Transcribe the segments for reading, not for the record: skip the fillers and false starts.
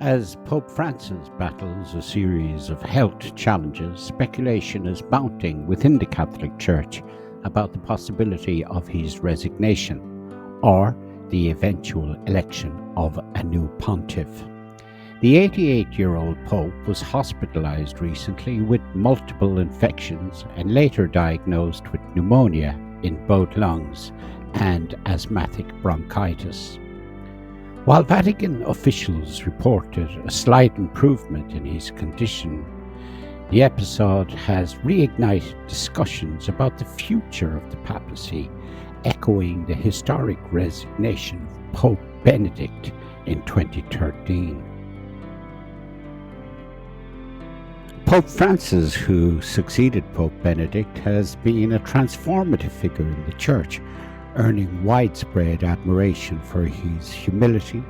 As Pope Francis battles a series of health challenges, speculation is mounting within the Catholic Church about the possibility of his resignation or the eventual election of a new pontiff. The 88-year-old Pope was hospitalized recently with multiple infections and later diagnosed with pneumonia in both lungs and asthmatic bronchitis. While Vatican officials reported a slight improvement in his condition, the episode has reignited discussions about the future of the papacy, echoing the historic resignation of Pope Benedict in 2013. Pope Francis, who succeeded Pope Benedict, has been a transformative figure in the Church, earning widespread admiration for his humility,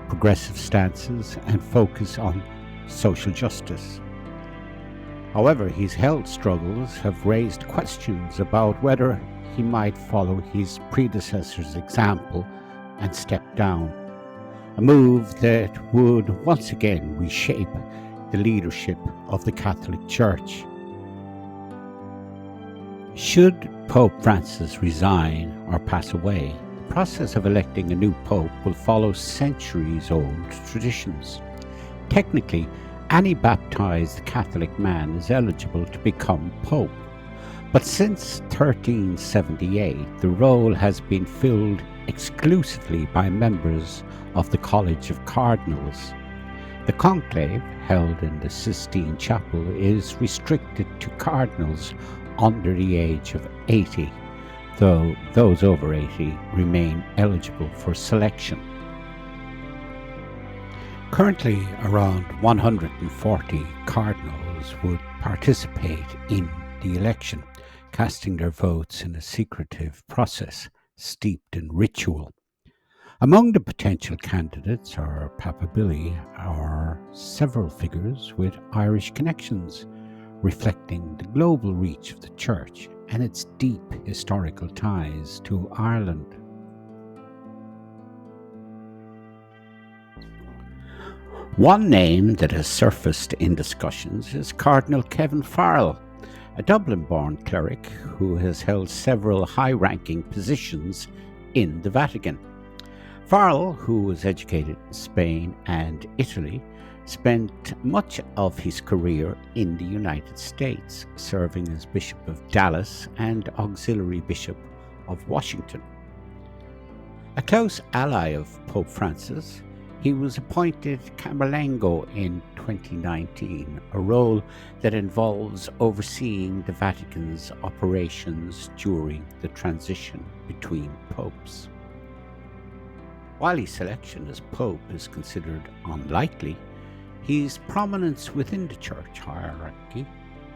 progressive stances, and focus on social justice. However, his health struggles have raised questions about whether he might follow his predecessor's example and step down, a move that would once again reshape the leadership of the Catholic Church. Should Pope Francis resign or pass away, the process of electing a new pope will follow centuries-old traditions. Technically, any baptized Catholic man is eligible to become pope, but since 1378, the role has been filled exclusively by members of the College of Cardinals. The conclave, held in the Sistine Chapel, is restricted to cardinals under the age of 80, though those over 80 remain eligible for selection. Currently, around 140 cardinals would participate in the election, casting their votes in a secretive process steeped in ritual. Among the potential candidates or papabili are several figures with Irish connections, reflecting the global reach of the Church and its deep historical ties to Ireland. One name that has surfaced in discussions is Cardinal Kevin Farrell, a Dublin-born cleric who has held several high-ranking positions in the Vatican. Farrell, who was educated in Spain and Italy, spent much of his career in the United States, serving as Bishop of Dallas and Auxiliary Bishop of Washington. A close ally of Pope Francis, he was appointed Camerlengo in 2019, a role that involves overseeing the Vatican's operations during the transition between popes. While his selection as Pope is considered unlikely, his prominence within the Church hierarchy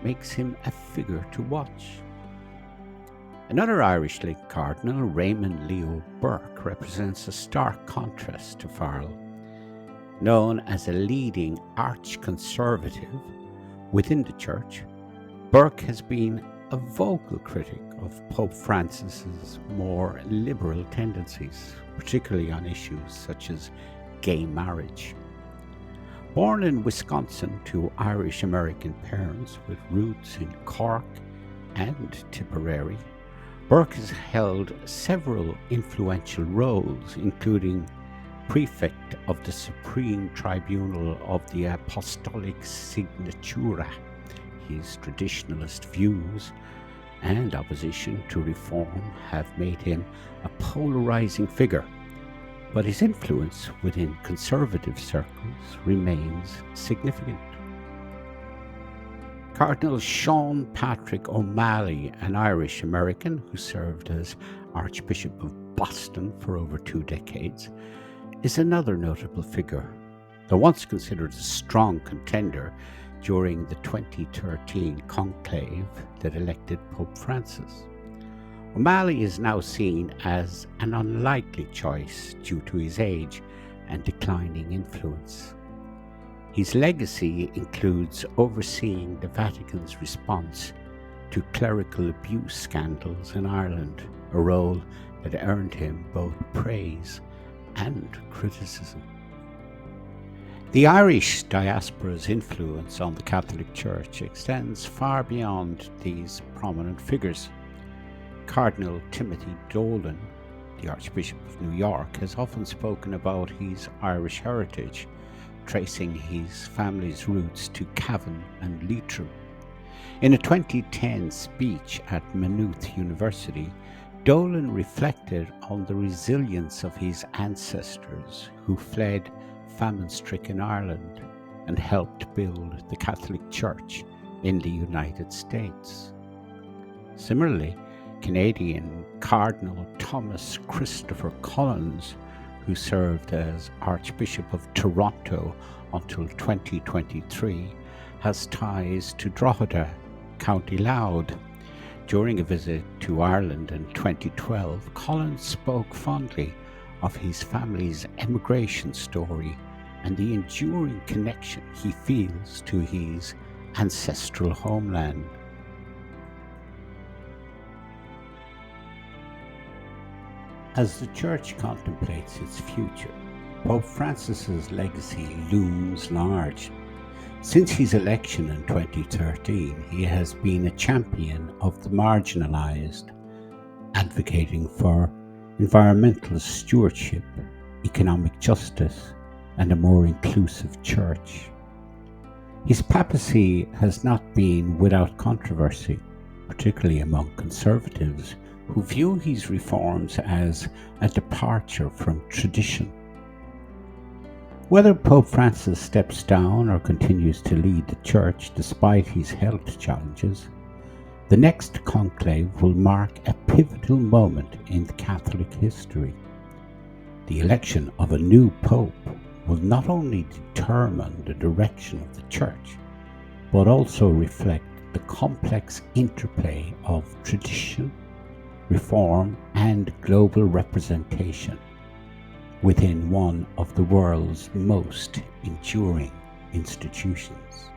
makes him a figure to watch. Another Irish-linked Cardinal, Raymond Leo Burke, represents a stark contrast to Farrell. Known as a leading arch-conservative within the Church, Burke has been a vocal critic of Pope Francis's more liberal tendencies, particularly on issues such as gay marriage. Born in Wisconsin to Irish-American parents with roots in Cork and Tipperary, Burke has held several influential roles, including prefect of the Supreme Tribunal of the Apostolic Signatura. His traditionalist views and opposition to reform have made him a polarizing figure, but his influence within conservative circles remains significant. Cardinal Sean Patrick O'Malley, an Irish-American who served as Archbishop of Boston for over 2 decades, is another notable figure, though once considered a strong contender during the 2013 conclave that elected Pope Francis. O'Malley is now seen as an unlikely choice due to his age and declining influence. His legacy includes overseeing the Vatican's response to clerical abuse scandals in Ireland, a role that earned him both praise and criticism. The Irish diaspora's influence on the Catholic Church extends far beyond these prominent figures. Cardinal Timothy Dolan, the Archbishop of New York, has often spoken about his Irish heritage, tracing his family's roots to Cavan and Leitrim. In a 2010 speech at Maynooth University, Dolan reflected on the resilience of his ancestors who fled famine-stricken Ireland and helped build the Catholic Church in the United States. Similarly, Canadian Cardinal Thomas Christopher Collins, who served as Archbishop of Toronto until 2023, has ties to Drogheda, County Louth. During a visit to Ireland in 2012, Collins spoke fondly of his family's emigration story and the enduring connection he feels to his ancestral homeland. As the Church contemplates its future, Pope Francis's legacy looms large. Since his election in 2013, he has been a champion of the marginalized, advocating for environmental stewardship, economic justice, and a more inclusive church. His papacy has not been without controversy, particularly among conservatives who view his reforms as a departure from tradition. Whether Pope Francis steps down or continues to lead the Church despite his health challenges, the next conclave will mark a pivotal moment in Catholic history. The election of a new Pope will not only determine the direction of the Church, but also reflect the complex interplay of tradition, reform, and global representation within one of the world's most enduring institutions.